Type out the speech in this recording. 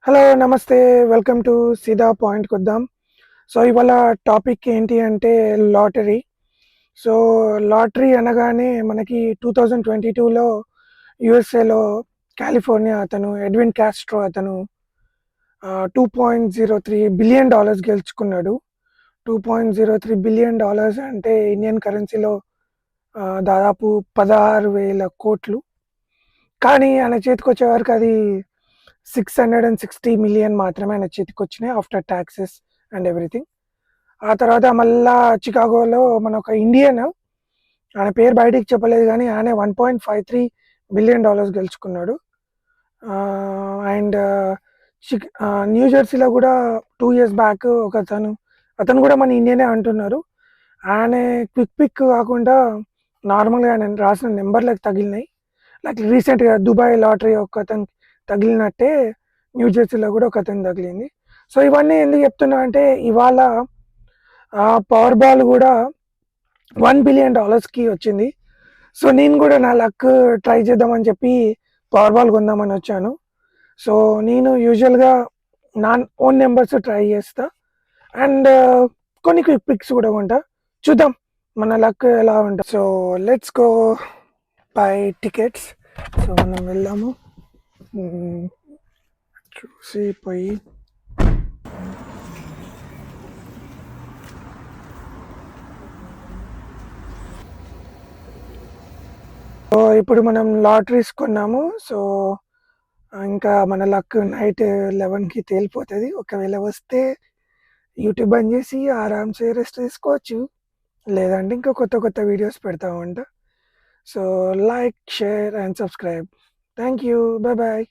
Hello నమస్తే. Welcome to సీదా పాయింట్‌కొద్దాం. So, ఇవాళ టాపిక్ ఏంటి అంటే లాటరీ. సో, లాటరీ అనగానే మనకి 2022లో యూఎస్ఏలో కాలిఫోర్నియా అతను ఎడ్విన్ కాస్ట్రో అతను $2.03 బిలియన్ గెలుచుకున్నాడు. $2.03 బిలియన్ అంటే ఇండియన్ కరెన్సీలో దాదాపు 16,000 కోట్లు. కానీ ఆయన చేతికొచ్చేవరకు అది 660 మిలియన్ మాత్రమే ఆయన చేతికొచ్చినాయి ఆఫ్టర్ టాక్సెస్ అండ్ ఎవ్రీథింగ్. ఆ తర్వాత మళ్ళా చికాగోలో మన ఒక ఇండియన్, ఆయన పేరు బయటికి చెప్పలేదు కానీ ఆయన $1.53 బిలియన్ గెలుచుకున్నాడు. అండ్ న్యూ జెర్సీలో కూడా 2 years బ్యాక్ అతను కూడా మన ఇండియనే అంటున్నారు. ఆయన క్విక్ పిక్ కాకుండా నార్మల్గా ఆయన రాసిన నెంబర్లకు తగిలినాయి. లైక్ రీసెంట్గా దుబాయ్ లాటరీ ఒక అతను తగిలినట్టే న్యూ జెర్సీలో కూడా ఒక అతను తగిలింది. సో ఇవన్నీ ఎందుకు చెప్తున్నా అంటే ఇవాళ పవర్ బాల్ కూడా $1 బిలియన్ వచ్చింది. సో నేను కూడా నా లక్ ట్రై చేద్దామని చెప్పి పవర్ బాల్ కొందామని వచ్చాను. సో నేను యూజువల్గా నా ఓన్ నెంబర్స్ ట్రై చేస్తా అండ్ కొన్ని క్విక్ పిక్స్ కూడా కొంటా. చూద్దాం మన లక్ ఎలా ఉంటుంది. So let's go by tickets. So మనం వెళ్దాము, చూసి పోయి సో ఇప్పుడు మనం లాటరీస్ కొన్నాము. సో ఇంకా మన లక్ నైట్ 11కి తేలిపోతుంది. ఒకవేళ వస్తే యూట్యూబ్ బంద్ చేసి ఆరామ్సే రెస్ట్ తీసుకోవచ్చు, లేదంటే ఇంకా కొత్త కొత్త వీడియోస్ పెడతా ఉంటా. So like, share and subscribe. Thank you. Bye bye.